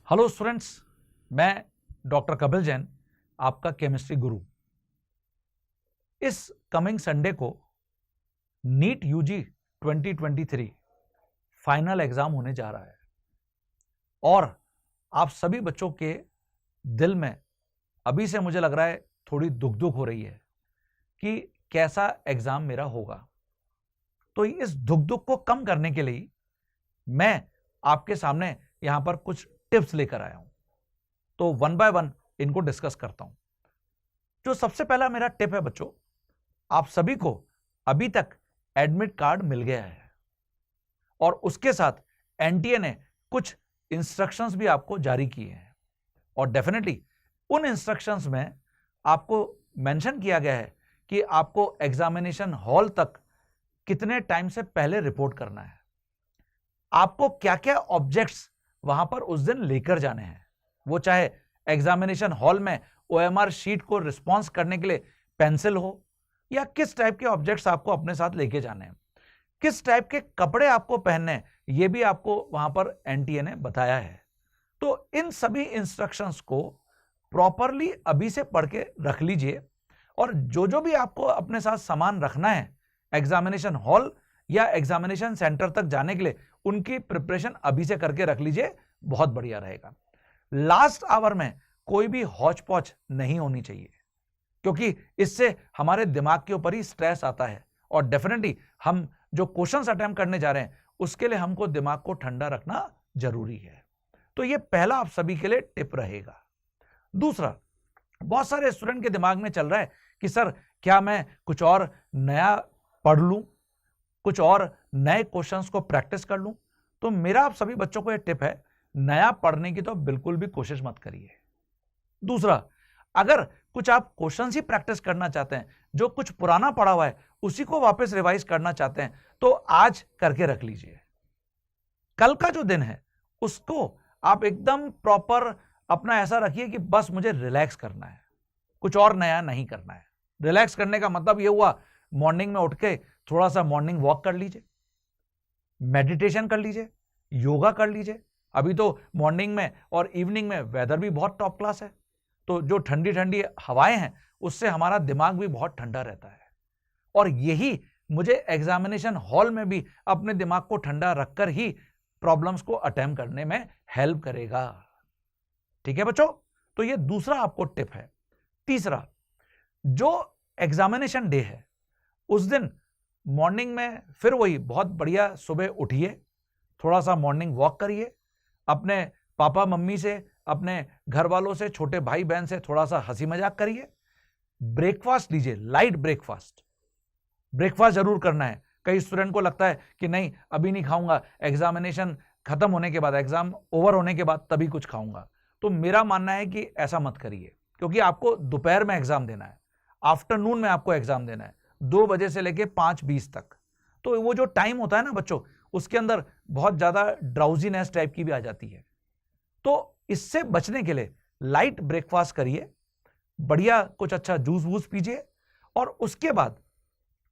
Hello students, मैं doctor Kapil Jain, आपका chemistry गुरु। इस कमिंग संडे को नीट यूजी 2023 फाइनल एग्जाम होने जा रहा है और आप सभी बच्चों के दिल में अभी से मुझे लग रहा है थोड़ी दुख हो रही है कि कैसा एग्जाम मेरा होगा। तो इस दुख को कम करने के लिए मैं आपके सामने यहां पर कुछ टिप्स लेकर आया हूं। तो वन बाय वन इनको डिस्कस करता हूं। जो सबसे पहला मेरा टिप है बच्चों, आप सभी को अभी तक एडमिट कार्ड मिल गया है और उसके साथ एनटीए ने कुछ इंस्ट्रक्शंस भी आपको जारी किए हैं और डेफिनेटली उन इंस्ट्रक्शंस में आपको मेंशन किया गया है कि आपको एग्जामिनेशन हॉल तक कितने टाइम से पहले रिपोर्ट करना है, आपको क्या क्या ऑब्जेक्ट्स वहां पर उस दिन लेकर जाने हैं, वो चाहे एग्जामिनेशन हॉल में ओएमआर शीट को रिस्पॉन्स करने के लिए पेंसिल हो या किस टाइप के ऑब्जेक्ट्स आपको अपने साथ लेके जाने हैं, किस टाइप के कपड़े आपको पहनने हैं, ये भी आपको वहां पर एनटीए ने बताया है। तो इन सभी इंस्ट्रक्शंस को प्रॉपरली अभी से पढ़ के रख लीजिए और जो भी आपको अपने साथ सामान रखना है एग्जामिनेशन हॉल या एग्जामिनेशन सेंटर तक जाने के लिए, उनकी प्रिपरेशन अभी से करके रख लीजिए, बहुत बढ़िया रहेगा। लास्ट आवर में कोई भी हौच पौच नहीं होनी चाहिए क्योंकि इससे हमारे दिमाग के ऊपर ही स्ट्रेस आता है और डेफिनेटली हम जो क्वेश्चंस अटेम्प्ट करने जा रहे हैं उसके लिए हमको दिमाग को ठंडा रखना जरूरी है। तो ये पहला आप सभी के लिए टिप रहेगा। दूसरा, बहुत सारे स्टूडेंट के दिमाग में चल रहा है कि सर क्या मैं कुछ और नया पढ़ लूं, कुछ और नए क्वेश्चंस को प्रैक्टिस कर लूं। तो मेरा आप सभी बच्चों को यह टिप है, नया पढ़ने की तो बिल्कुल भी कोशिश मत करिए। दूसरा, अगर कुछ आप क्वेश्चंस ही प्रैक्टिस करना चाहते हैं, जो कुछ पुराना पढ़ा हुआ है उसी को वापस रिवाइज करना चाहते हैं, तो आज करके रख लीजिए। कल का जो दिन है उसको आप एकदम प्रॉपर अपना ऐसा रखिए कि बस मुझे रिलैक्स करना है, कुछ और नया नहीं करना है। रिलैक्स करने का मतलब यह हुआ, मॉर्निंग में उठ के थोड़ा सा मॉर्निंग वॉक कर लीजिए, मेडिटेशन कर लीजिए, योगा कर लीजिए। अभी तो मॉर्निंग में और इवनिंग में वेदर भी बहुत टॉप क्लास है, तो जो ठंडी ठंडी हवाएं हैं उससे हमारा दिमाग भी बहुत ठंडा रहता है और यही मुझे एग्जामिनेशन हॉल में भी अपने दिमाग को ठंडा रखकर ही प्रॉब्लम्स को अटेम्प्ट करने में हेल्प करेगा। ठीक है बच्चों, तो ये दूसरा आपको टिप है। तीसरा, जो एग्जामिनेशन डे है उस दिन मॉर्निंग में फिर वही बहुत बढ़िया सुबह उठिए, थोड़ा सा मॉर्निंग वॉक करिए, अपने पापा मम्मी से, अपने घर वालों से, छोटे भाई बहन से थोड़ा सा हंसी मजाक करिए, ब्रेकफास्ट लीजिए, लाइट ब्रेकफास्ट जरूर करना है। कई स्टूडेंट को लगता है कि नहीं अभी नहीं खाऊंगा, एग्जामिनेशन खत्म होने के बाद, एग्जाम ओवर होने के बाद तभी कुछ खाऊंगा। तो मेरा मानना है कि ऐसा मत करिए क्योंकि आपको दोपहर में एग्जाम देना है, आफ्टरनून में आपको एग्जाम देना है, 2 बजे से लेके 5:20 तक। तो वो जो टाइम होता है ना बच्चों, उसके अंदर बहुत ज्यादा ड्राउजीनेस टाइप की भी आ जाती है। तो इससे बचने के लिए लाइट ब्रेकफास्ट करिए, बढ़िया कुछ अच्छा जूस वूस पीजिए और उसके बाद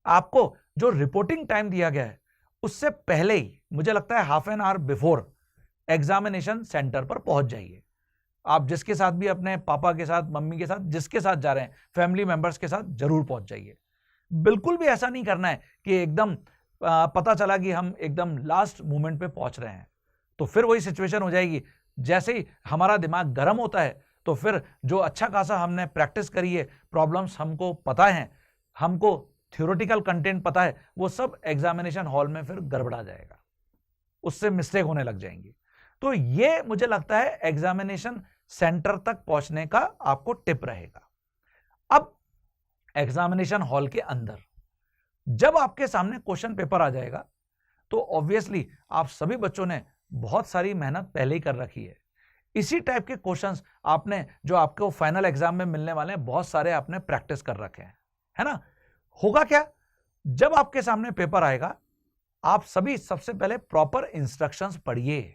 आपको जो रिपोर्टिंग टाइम दिया गया है उससे पहले ही, मुझे लगता है half an hour before, examination centre पर पहुंच जाइए। आप जिसके साथ भी, अपने पापा के साथ, मम्मी के साथ, जिसके साथ जा रहे हैं, फैमिली मेंबर्स के साथ जरूर पहुंच जाइए। बिल्कुल भी ऐसा नहीं करना है कि एकदम पता चला कि हम एकदम लास्ट मोमेंट पे पहुंच रहे हैं, तो फिर वही सिचुएशन हो जाएगी। जैसे ही हमारा दिमाग गर्म होता है तो फिर जो अच्छा खासा हमने प्रैक्टिस करी है, प्रॉब्लम्स हमको पता है, हमको थ्योरेटिकल कंटेंट पता है, वो सब एग्जामिनेशन हॉल में फिर गड़बड़ा जाएगा, उससे मिस्टेक होने लग जाएंगी। तो ये मुझे लगता है एग्जामिनेशन सेंटर तक पहुंचने का आपको टिप रहेगा। अब एग्जामिनेशन हॉल के अंदर जब आपके सामने क्वेश्चन पेपर आ जाएगा तो ऑब्वियसली आप सभी बच्चों ने बहुत सारी मेहनत पहले ही कर रखी है। इसी टाइप के क्वेश्चंस आपने, जो आपको फाइनल एग्जाम में मिलने वाले हैं, बहुत सारे आपने प्रैक्टिस कर रखे हैं, है ना। होगा क्या, जब आपके सामने पेपर आएगा आप सभी सबसे पहले प्रॉपर इंस्ट्रक्शंस पढ़िए।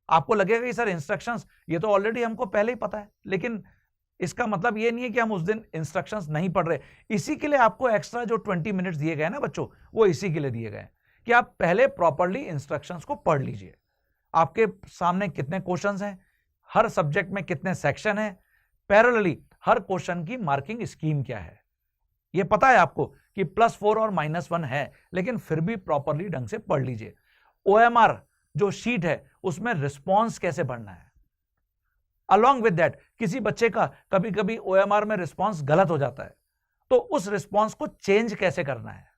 आपको लगेगा कि सर इंस्ट्रक्शंस ये तो ऑलरेडी हमको पहले ही पता है, लेकिन इसका मतलब ये नहीं है कि हम उस दिन इंस्ट्रक्शंस नहीं पढ़ रहे। इसी के लिए आपको एक्स्ट्रा जो 20 मिनट्स दिए गए ना बच्चों, वो इसी के लिए दिए गए कि आप पहले प्रॉपरली इंस्ट्रक्शंस को पढ़ लीजिए। आपके सामने कितने क्वेश्चंस हैं, हर सब्जेक्ट में कितने सेक्शन है, पैरेलली हर क्वेश्चन की मार्किंग स्कीम क्या है। ये पता है आपको कि +4 और -1 है, लेकिन फिर भी प्रॉपरली ढंग से पढ़ लीजिए। OMR जो शीट है उसमें रिस्पॉन्स कैसे भरना है। अलॉन्ग विद दैट किसी बच्चे का कभी कभी OMR में रिस्पॉन्स गलत हो जाता है, तो उस रिस्पॉन्स को चेंज कैसे करना है।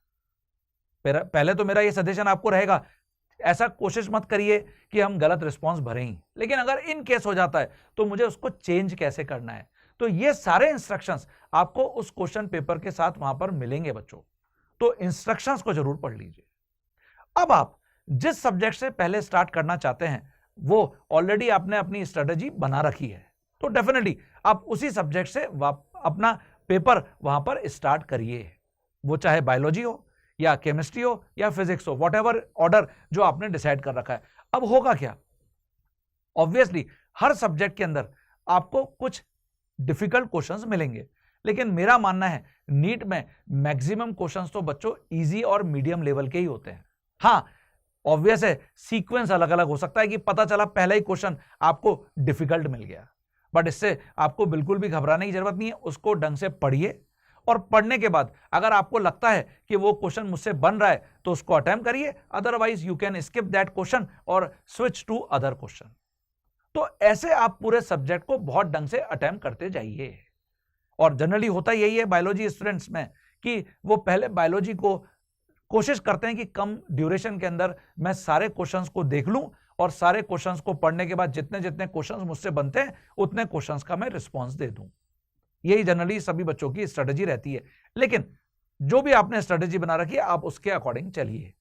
पहले तो मेरा ये सजेशन आपको रहेगा, ऐसा कोशिश मत करिए कि हम गलत रिस्पॉन्स भरें ही, लेकिन अगर इन केस हो जाता है तो मुझे उसको चेंज कैसे करना है। तो ये सारे इंस्ट्रक्शंस आपको उस क्वेश्चन पेपर के साथ वहां पर मिलेंगे बच्चों, तो इंस्ट्रक्शंस को जरूर पढ़ लीजिए। अब आप जिस सब्जेक्ट से पहले स्टार्ट करना चाहते हैं वो ऑलरेडी आपने अपनी स्ट्रेटेजी बना रखी है, तो डेफिनेटली आप उसी सब्जेक्ट से अपना पेपर वहां पर स्टार्ट करिए, वो चाहे बायोलॉजी हो या केमिस्ट्री हो या फिजिक्स हो, व्हाटएवर ऑर्डर जो आपने डिसाइड कर रखा है। अब होगा क्या, ऑब्वियसली हर सब्जेक्ट के अंदर आपको कुछ डिफिकल्ट क्वेश्चंस मिलेंगे, लेकिन मेरा मानना है नीट में मैक्सिमम क्वेश्चंस तो बच्चों इजी और मीडियम लेवल के ही होते हैं। हाँ, ऑब्वियस है सीक्वेंस अलग अलग हो सकता है कि पता चला पहला ही क्वेश्चन आपको डिफिकल्ट मिल गया, बट इससे आपको बिल्कुल भी घबराने की जरूरत नहीं है। उसको ढंग से पढ़िए और पढ़ने के बाद अगर आपको लगता है कि वो क्वेश्चन मुझसे बन रहा है तो उसको अटेम्प्ट करिए, otherwise you can skip that question और स्विच टू अदर क्वेश्चन। तो ऐसे आप पूरे सब्जेक्ट को बहुत ढंग से अटेम्प्ट करते जाइए। और जनरली होता यही है बायोलॉजी स्टूडेंट्स में कि वो पहले बायोलॉजी को कोशिश करते हैं कि कम ड्यूरेशन के अंदर मैं सारे क्वेश्चंस को देख लूं और सारे क्वेश्चंस को पढ़ने के बाद जितने जितने क्वेश्चंस मुझसे बनते हैं उतने क्वेश्चंस का मैं रिस्पॉन्स दे दूं। यही जनरली सभी बच्चों की स्ट्रेटेजी रहती है, लेकिन जो भी आपने स्ट्रेटेजी बना रखी है आप उसके अकॉर्डिंग चलिए।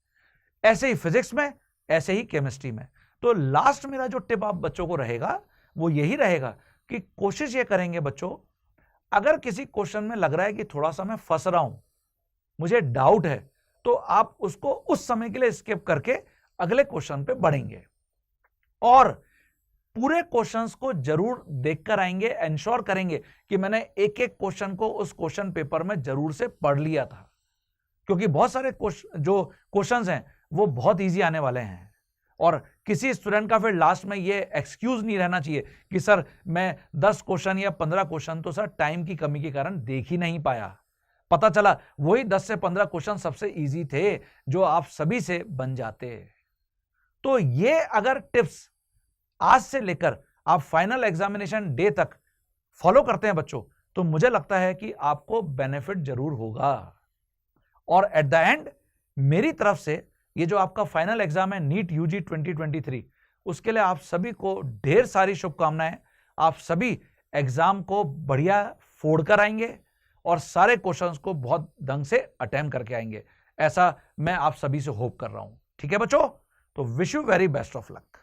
ऐसे ही फिजिक्स में, ऐसे ही केमिस्ट्री में। तो लास्ट मेरा जो टिप आप बच्चों को रहेगा वो यही रहेगा कि कोशिश ये करेंगे बच्चों, अगर किसी क्वेश्चन में लग रहा है कि थोड़ा सा मैं फंस रहा हूं, मुझे डाउट है, तो आप उसको उस समय के लिए स्किप करके अगले क्वेश्चन पे बढ़ेंगे और पूरे क्वेश्चंस को जरूर देखकर आएंगे, इंश्योर करेंगे कि मैंने एक एक क्वेश्चन को उस क्वेश्चन पेपर में जरूर से पढ़ लिया था, क्योंकि बहुत सारे जो क्वेश्चंस हैं वो बहुत इजी आने वाले हैं। और किसी स्टूडेंट का फिर लास्ट में ये एक्सक्यूज नहीं रहना चाहिए कि सर मैं 10 क्वेश्चन या 15 क्वेश्चन तो सर टाइम की कमी के कारण देख ही नहीं पाया, पता चला वही 10 से 15 क्वेश्चन सबसे इजी थे जो आप सभी से बन जाते। तो ये अगर टिप्स आज से लेकर आप फाइनल एग्जामिनेशन डे तक फॉलो करते हैं बच्चों, तो मुझे लगता है कि आपको बेनिफिट जरूर होगा। और एट द एंड मेरी तरफ से ये जो आपका फाइनल एग्जाम है नीट यूजी 2023, उसके लिए आप सभी को ढेर सारी शुभकामनाएं। आप सभी एग्जाम को बढ़िया फोड़ कर आएंगे और सारे क्वेश्चंस को बहुत ढंग से अटेम्प्ट करके आएंगे, ऐसा मैं आप सभी से होप कर रहा हूं। ठीक है बच्चों, तो wish you very best of luck.